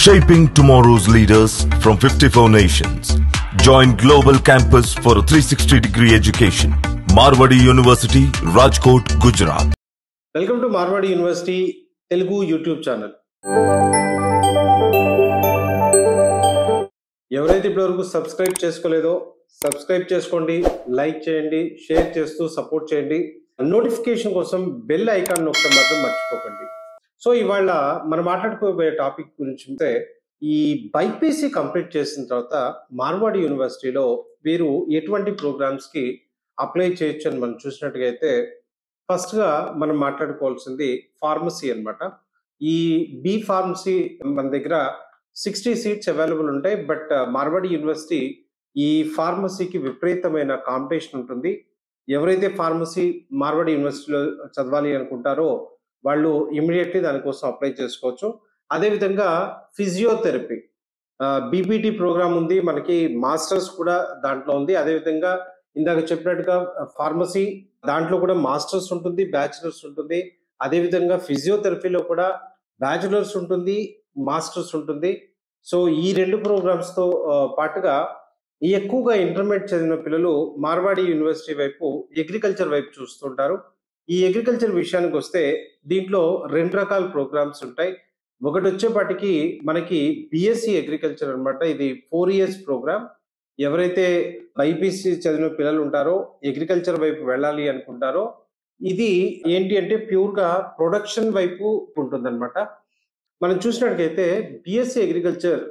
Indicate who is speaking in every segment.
Speaker 1: Shaping tomorrow's leaders from 54 nations. Join Global Campus for a 360-degree education. Marwadi University, Rajkot, Gujarat.
Speaker 2: Welcome to Marwadi University Telugu YouTube channel. ఎవరైతే ఇప్పటివరకు subscribe చేసుకోలేదో subscribe చేసుకోండి, like చేయండి, share చేస్తూ support చేయండి. Notification కోసం bell icon నొక్కడం మాత్రం మర్చిపోకండి. సో ఇవాళ మనం మాట్లాడుకోబోయే టాపిక్ గురించి ఈ బైపీసీ కంప్లీట్ చేసిన తర్వాత మార్వాడి యూనివర్సిటీలో వీరు ఎటువంటి ప్రోగ్రామ్స్ కి అప్లై చేయొచ్చు అని మనం చూసినట్టుగా అయితే ఫస్ట్ గా మనం మాట్లాడుకోవాల్సింది ఫార్మసీ అన్నమాట. ఈ బి ఫార్మసీ మన దగ్గర 60 సీట్స్ అవైలబుల్ ఉంటాయి. బట్ మార్వాడి యూనివర్సిటీ ఈ ఫార్మసీకి విపరీతమైన కాంపిటీషన్ ఉంటుంది. ఎవరైతే ఫార్మసీ మార్వాడి యూనివర్సిటీలో చదవాలి అనుకుంటారో వాళ్ళు ఇమీడియట్లీ దానికోసం అప్లై చేసుకోవచ్చు. అదేవిధంగా ఫిజియోథెరపీ బీపీటీ ప్రోగ్రామ్ ఉంది, మనకి మాస్టర్స్ కూడా దాంట్లో ఉంది. అదేవిధంగా ఇందాక చెప్పినట్టుగా ఫార్మసీ దాంట్లో కూడా మాస్టర్స్ ఉంటుంది, బ్యాచిలర్స్ ఉంటుంది. అదేవిధంగా ఫిజియోథెరపీలో కూడా బ్యాచిలర్స్ ఉంటుంది, మాస్టర్స్ ఉంటుంది. సో ఈ రెండు ప్రోగ్రామ్స్ తో పాటుగా ఎక్కువగా ఇంటర్మీడియట్ చదివిన పిల్లలు మార్వాడి యూనివర్సిటీ వైపు అగ్రికల్చర్ వైపు చూస్తుంటారు. ఈ అగ్రికల్చర్ విషయానికి వస్తే దీంట్లో రెండు రకాల ప్రోగ్రామ్స్ ఉంటాయి. ఒకటి వచ్చేపాటికి మనకి బిఎస్సి అగ్రికల్చర్ అన్నమాట. ఇది 4 years ప్రోగ్రామ్. ఎవరైతే బైపీసీ చదివిన పిల్లలు ఉంటారో అగ్రికల్చర్ వైపు వెళ్ళాలి అనుకుంటారో ఇది ఏంటి అంటే ప్యూర్ గా ప్రొడక్షన్ వైపు ఉంటుందన్నమాట. మనం చూసినట్లయితే బిఎస్సి అగ్రికల్చర్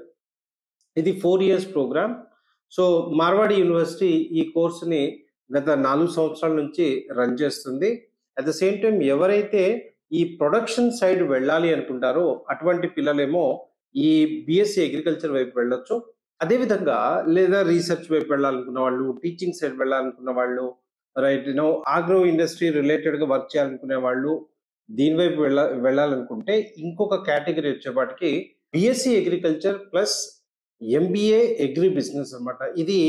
Speaker 2: ఇది 4 years program. So Marwadi university ఈ కోర్సుని గత 4 సంవత్సరాల నుంచి రన్ చేస్తుంది. అట్ ద సేమ్ టైం ఎవరైతే ఈ ప్రొడక్షన్ సైడ్ వెళ్ళాలి అనుకుంటారో అటువంటి పిల్లలేమో ఈ బిఎస్సి అగ్రికల్చర్ వైపు వెళ్ళొచ్చు. అదేవిధంగా లేదా రీసెర్చ్ వైపు వెళ్ళాలనుకున్న వాళ్ళు, టీచింగ్ సైడ్ వెళ్ళాలనుకున్న వాళ్ళు, రైట్ ఆగ్రో ఇండస్ట్రీ రిలేటెడ్ గా వర్క్ చేయాలనుకునే వాళ్ళు దీని వైపు వెళ్ళాలనుకుంటే ఇంకొక కేటగిరీ వచ్చేపాటికి BSc agriculture plus MBA agri business అన్నమాట. ఇది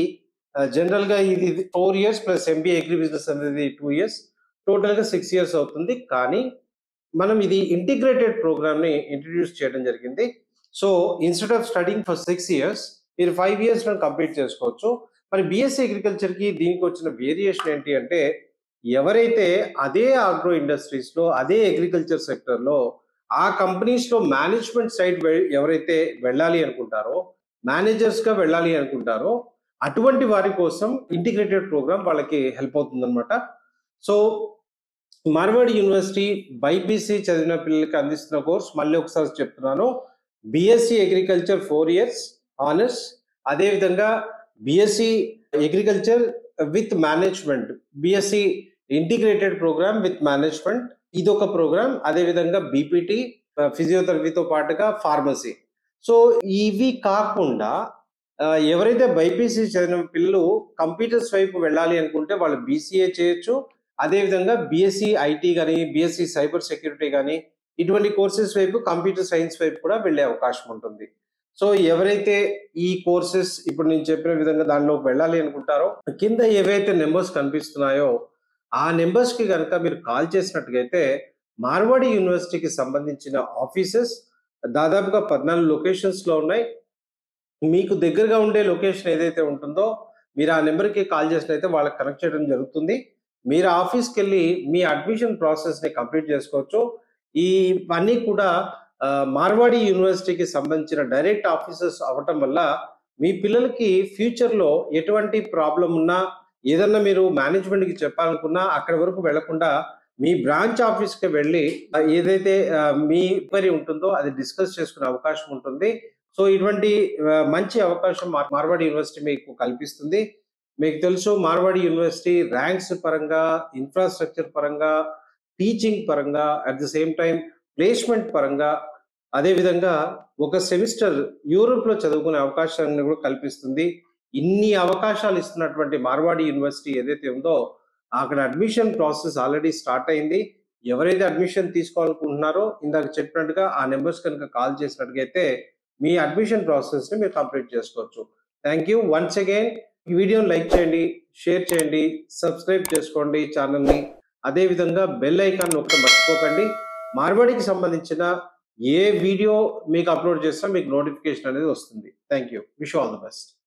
Speaker 2: జనరల్ గా ఇది 4 years plus MBA agri business అనేది 2 years, టోటల్ గా 6 years అవుతుంది. కానీ మనం ఇది ఇంటిగ్రేటెడ్ ప్రోగ్రామ్ ని ఇంట్రడ్యూస్ చేయడం జరిగింది. So instead of studying for 6 years మీరు 5 years లో కంప్లీట్ చేసుకోవచ్చు. మరి బిఎస్సి అగ్రికల్చర్ కి దీనికి వచ్చిన వేరియేషన్ ఏంటి అంటే ఎవరైతే అదే ఆగ్రో ఇండస్ట్రీస్ లో అదే అగ్రికల్చర్ సెక్టర్ లో ఆ కంపెనీస్ లో మేనేజ్మెంట్ సైడ్ ఎవరైతే వెళ్ళాలి అనుకుంటారో, మేనేజర్స్ గా వెళ్ళాలి అనుకుంటారో అటువంటి వారి కోసం ఇంటిగ్రేటెడ్ ప్రోగ్రామ్ వాళ్ళకి హెల్ప్ అవుతుంది అనమాట. సో మార్వాడి యూనివర్సిటీ బైపీసీ చదివిన పిల్లలకి అందిస్తున్న కోర్స్ మళ్ళీ ఒకసారి చెప్తున్నాను. బిఎస్సి అగ్రికల్చర్ 4 years ఆనర్స్, అదేవిధంగా BSc agriculture with management, BSc integrated program with management ఇదొక ప్రోగ్రామ్. అదేవిధంగా బీపీటీ ఫిజియోథెరపీతో పాటుగా ఫార్మసీ. సో ఇవి కాకుండా ఎవరైతే బైపీసీ చదివిన పిల్లలు కంప్యూటర్స్ వైపు వెళ్ళాలి అనుకుంటే వాళ్ళు బీసీఏ చేయొచ్చు. అదేవిధంగా బిఎస్సి ఐటీ కానీ, బిఎస్సి సైబర్ సెక్యూరిటీ కానీ ఇటువంటి కోర్సెస్ వైపు కంప్యూటర్ సైన్స్ వైపు కూడా వెళ్ళే అవకాశం ఉంటుంది. సో ఎవరైతే ఈ కోర్సెస్ ఇప్పుడు నేను చెప్పిన విధంగా దానిలోకి వెళ్ళాలి అనుకుంటారో కింద ఏవైతే నెంబర్స్ కనిపిస్తున్నాయో ఆ నెంబర్స్ కి కనుక మీరు కాల్ చేసినట్టుగైతే మార్వాడి యూనివర్సిటీకి సంబంధించిన ఆఫీసెస్ దాదాపుగా 14 లొకేషన్స్ లో ఉన్నాయి. మీకు దగ్గరగా ఉండే లొకేషన్ ఏదైతే ఉంటుందో మీరు ఆ నెంబర్కి కాల్ చేసినైతే వాళ్ళకి కనెక్ట్ చేయడం జరుగుతుంది. మీరు ఆఫీస్కి వెళ్ళి మీ అడ్మిషన్ ప్రాసెస్ ని కంప్లీట్ చేసుకోవచ్చు. ఇవన్నీ కూడా మార్వాడి యూనివర్సిటీకి సంబంధించిన డైరెక్ట్ ఆఫీసెస్ అవటం వల్ల మీ పిల్లలకి ఫ్యూచర్ లో ఎటువంటి ప్రాబ్లం ఉన్నా ఏదన్నా మీరు మేనేజ్మెంట్ కి చెప్పాలనుకున్నా అక్కడి వరకు వెళ్లకుండా మీ బ్రాంచ్ ఆఫీస్ కి వెళ్ళి ఏదైతే మీ క్వరీ ఉంటుందో అది డిస్కస్ చేసుకునే అవకాశం ఉంటుంది. సో ఇటువంటి మంచి అవకాశం మార్వాడి యూనివర్సిటీ మీకు కల్పిస్తుంది. మీకు తెలుసు మార్వాడి యూనివర్సిటీ ర్యాంక్స్ పరంగా, ఇన్ఫ్రాస్ట్రక్చర్ పరంగా, టీచింగ్ పరంగా, at the same time placement పరంగా, అదేవిధంగా ఒక సెమిస్టర్ యూరోప్ లో చదువుకునే అవకాశాన్ని కూడా కల్పిస్తుంది. ఇన్ని అవకాశాలు ఇస్తున్నటువంటి మార్వాడి యూనివర్సిటీ ఏదైతే ఉందో అక్కడ అడ్మిషన్ ప్రాసెస్ ఆల్రెడీ స్టార్ట్ అయింది. ఎవరైతే అడ్మిషన్ తీసుకోవాలనుకుంటున్నారో ఇందాక చెప్పినట్టుగా ఆ నెంబర్స్ కనుక కాల్ చేసినట్టుగైతే మీ అడ్మిషన్ ప్రాసెస్ ని మీరు కంప్లీట్ చేసుకోవచ్చు. Thank you once again. ఈ వీడియోని లైక్ చేయండి, షేర్ చేయండి, సబ్స్క్రైబ్ చేసుకోండి ఛానల్ని. అదేవిధంగా బెల్ ఐకాన్ నొక్కడం మర్చిపోకండి. మార్వాడికి సంబంధించిన ఏ వీడియో మీకు అప్లోడ్ చేసినా మీకు నోటిఫికేషన్ అనేది వస్తుంది. Thank you. Wish all the best.